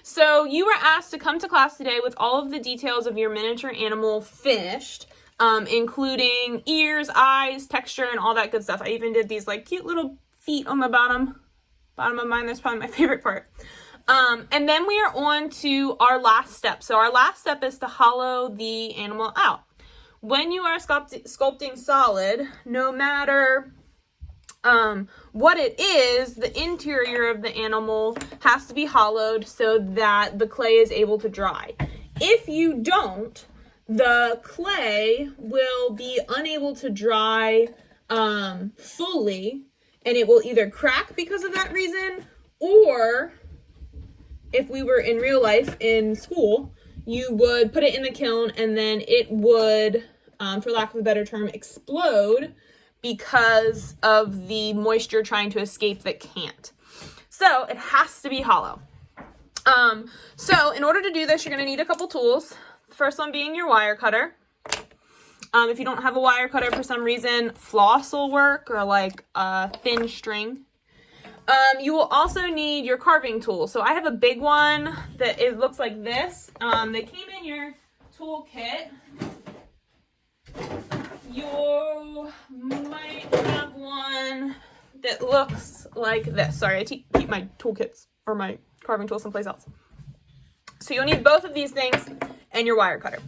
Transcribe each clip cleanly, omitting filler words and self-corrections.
So you were asked to come to class today with all of the details of your miniature animal finished, including ears, eyes, texture, and all that good stuff. I even did these like cute little feet on the bottom of mine. That's probably my favorite part. And then we are on to our last step. So our last step is to hollow the animal out. When you are sculpting solid, no matter what it is, the interior of the animal has to be hollowed so that the clay is able to dry. If you don't, the clay will be unable to dry fully, and it will either crack because of that reason, or if we were in real life in school, you would put it in the kiln and then it would, for lack of a better term, explode because of the moisture trying to escape that can't. So it has to be hollow. So in order to do this, you're going to need a couple tools. The first one being your wire cutter. If you don't have a wire cutter for some reason, floss will work, or like a thin string. You will also need your carving tool. So I have a big one that it looks like this. They came in your tool kit. You might have one that looks like this. Sorry, I keep my toolkits or my carving tool someplace else. So you'll need both of these things and your wire cutter.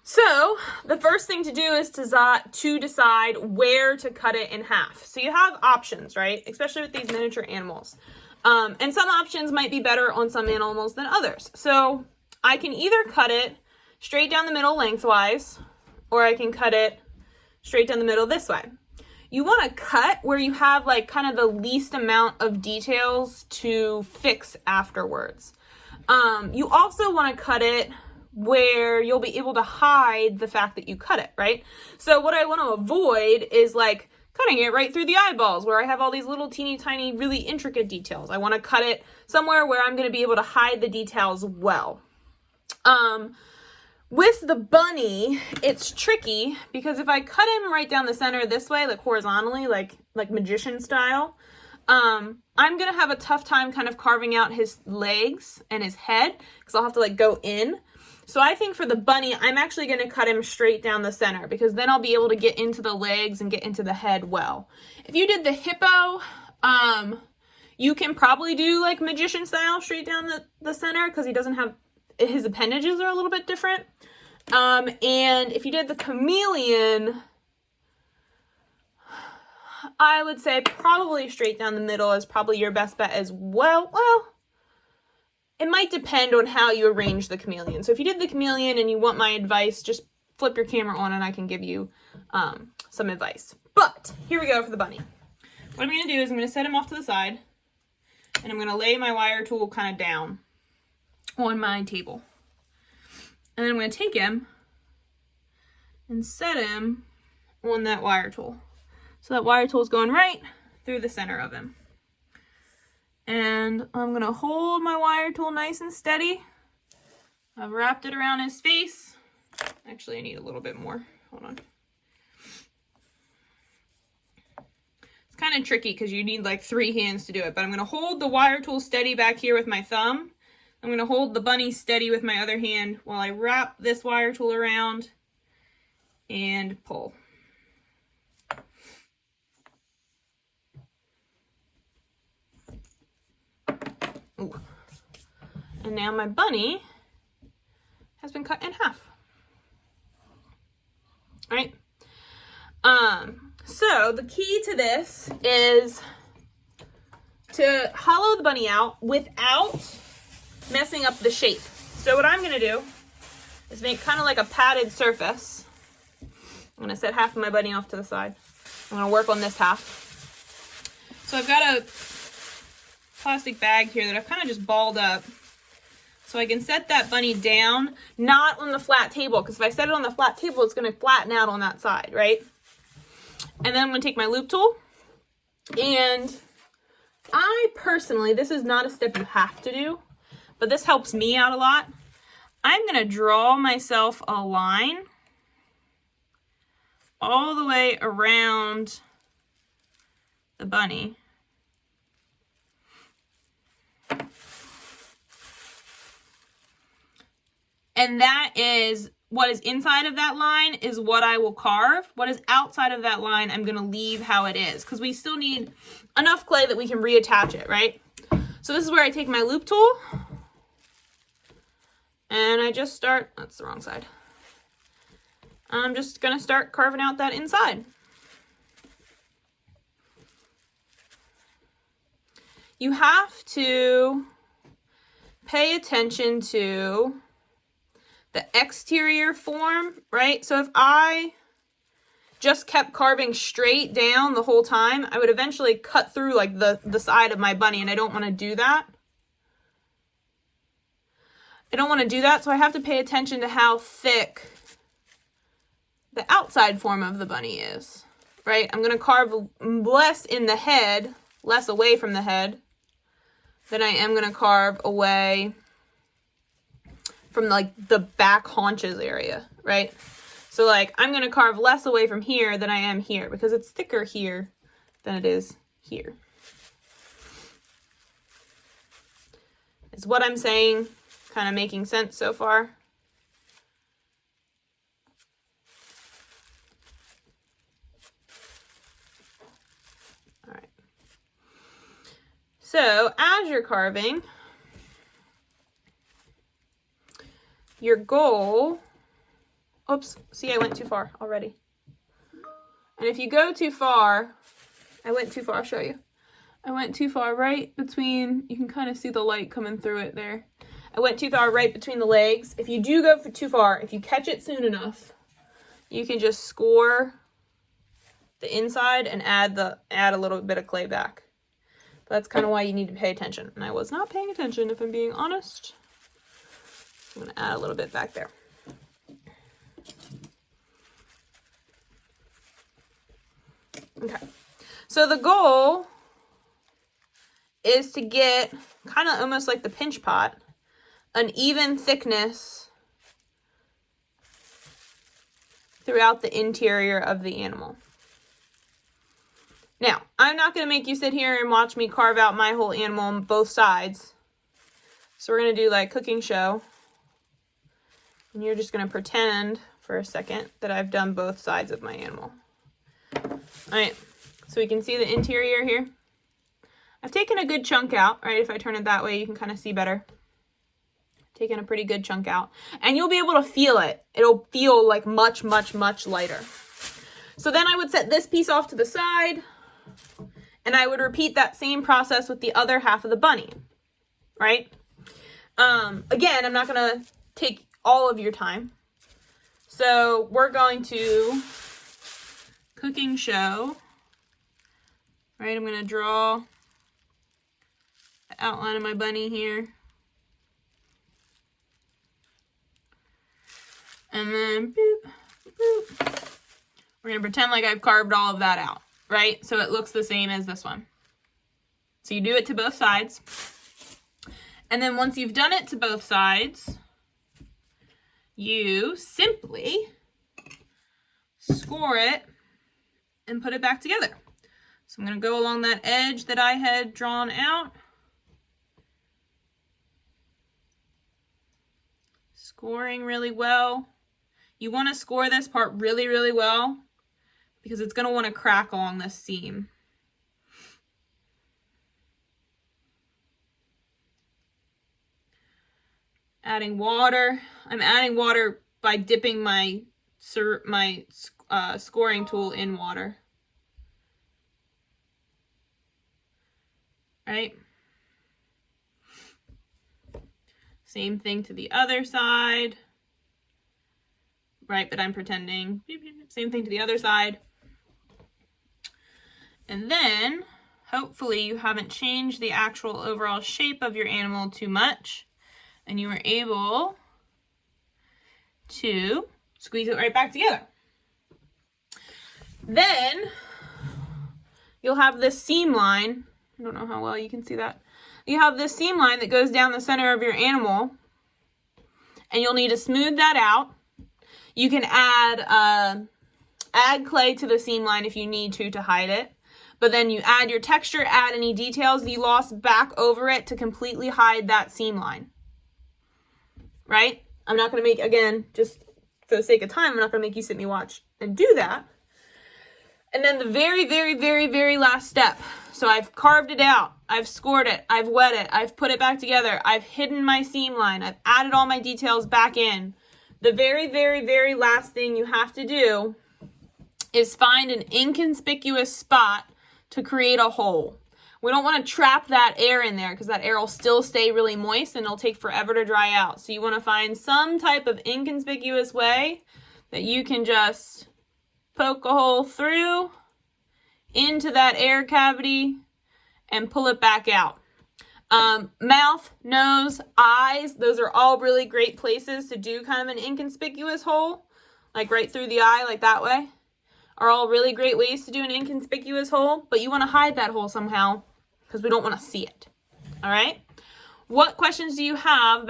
So the first thing to do is to decide where to cut it in half. So you have options, right? Especially with these miniature animals. And some options might be better on some animals than others. So I can either cut it straight down the middle lengthwise, or I can cut it straight down the middle this way. You want to cut where you have like kind of the least amount of details to fix afterwards. You also want to cut it where you'll be able to hide the fact that you cut it, right? So what I want to avoid is like cutting it right through the eyeballs where I have all these little teeny tiny, really intricate details. I want to cut it somewhere where I'm going to be able to hide the details well. With the bunny, it's tricky because if I cut him right down the center this way, like horizontally, like magician style, I'm going to have a tough time kind of carving out his legs and his head because I'll have to like go in. So I think for the bunny, I'm actually going to cut him straight down the center because then I'll be able to get into the legs and get into the head well. If you did the hippo, you can probably do like magician style straight down the center because he doesn't have, his appendages are a little bit different. And if you did the chameleon, I would say probably straight down the middle is probably your best bet as well. Well, it might depend on how you arrange the chameleon. So if you did the chameleon and you want my advice, just flip your camera on and I can give you some advice. But here we go for the bunny. What I'm going to do is I'm going to set him off to the side and I'm going to lay my wire tool kind of down on my table. And then I'm going to take him and set him on that wire tool. So that wire tool is going right through the center of him. And I'm going to hold my wire tool nice and steady. I've wrapped it around his face. Actually, I need a little bit more. Hold on. It's kind of tricky because you need like 3 hands to do it. But I'm going to hold the wire tool steady back here with my thumb. I'm going to hold the bunny steady with my other hand while I wrap this wire tool around and pull. Ooh. And now my bunny has been cut in half. All right. So the key to this is to hollow the bunny out without messing up the shape. So what I'm going to do is make kind of like a padded surface. I'm going to set half of my bunny off to the side. I'm going to work on this half. So I've got a plastic bag here that I've kind of just balled up. So I can set that bunny down, not on the flat table, because if I set it on the flat table, it's going to flatten out on that side, right? And then I'm going to take my loop tool, and I personally, this is not a step you have to do, but this helps me out a lot. I'm going to draw myself a line all the way around the bunny. And that is what is inside of that line is what I will carve. What is outside of that line, I'm going to leave how it is because we still need enough clay that we can reattach it, right? So this is where I take my loop tool and I just start, that's the wrong side. I'm just going to start carving out that inside. You have to pay attention to the exterior form, right? So if I just kept carving straight down the whole time, I would eventually cut through like the side of my bunny, and I don't want to do that. So I have to pay attention to how thick the outside form of the bunny is, right? I'm going to carve less in the head, less away from the head, than I am going to carve away from like the back haunches area, right? So like I'm going to carve less away from here than I am here because it's thicker here than it is here. Is what I'm saying kind of making sense so far? All right. So as you're carving, your goal, oops, see, I went too far already. And if you go too far, I went too far, I'll show you. I went too far right between, you can kind of see the light coming through it there. I went too far right between the legs. If you do go for too far, if you catch it soon enough, you can just score the inside and add a little bit of clay back. But that's kind of why you need to pay attention. And I was not paying attention, if I'm being honest. I'm going to add a little bit back there. Okay. So the goal is to get kind of almost like the pinch pot, an even thickness throughout the interior of the animal. Now, I'm not going to make you sit here and watch me carve out my whole animal on both sides. So we're going to do like cooking show. And you're just going to pretend for a second that I've done both sides of my animal. All right, so we can see the interior here. I've taken a good chunk out, right? If I turn it that way, you can kind of see better. Taken a pretty good chunk out. And you'll be able to feel it. It'll feel like much, much, much lighter. So then I would set this piece off to the side. And I would repeat that same process with the other half of the bunny, right? Again, I'm not going to take all of your time. So we're going to cooking show, right? I'm going to draw the outline of my bunny here. And then boop, boop. We're going to pretend like I've carved all of that out, right? So it looks the same as this one. So you do it to both sides. And then once you've done it to both sides, you simply score it and put it back together. So I'm going to go along that edge that I had drawn out. Scoring really well. You want to score this part really, really well because it's going to want to crack along this seam. Adding water. I'm adding water by dipping my scoring tool in water. Right? Same thing to the other side. Right, but I'm pretending. Same thing to the other side. And then, hopefully you haven't changed the actual overall shape of your animal too much. And you were able to squeeze it right back together. Then, you'll have this seam line. I don't know how well you can see that. You have this seam line that goes down the center of your animal. And you'll need to smooth that out. You can add clay to the seam line if you need to hide it. But then you add your texture, add any details you lost back over it to completely hide that seam line. Right? I'm not going to make, again, just for the sake of time, I'm not going to make you sit me watch and do that. And then the very, very, very, very last step. So I've carved it out. I've scored it. I've wet it. I've put it back together. I've hidden my seam line. I've added all my details back in. The very, very, very last thing you have to do is find an inconspicuous spot to create a hole. We don't want to trap that air in there because that air will still stay really moist and it'll take forever to dry out. So you want to find some type of inconspicuous way that you can just poke a hole through into that air cavity and pull it back out. Mouth, nose, eyes, those are all really great places to do kind of an inconspicuous hole, like right through the eye, like that way, are all really great ways to do an inconspicuous hole, but you want to hide that hole somehow because we don't want to see it. All right? What questions do you have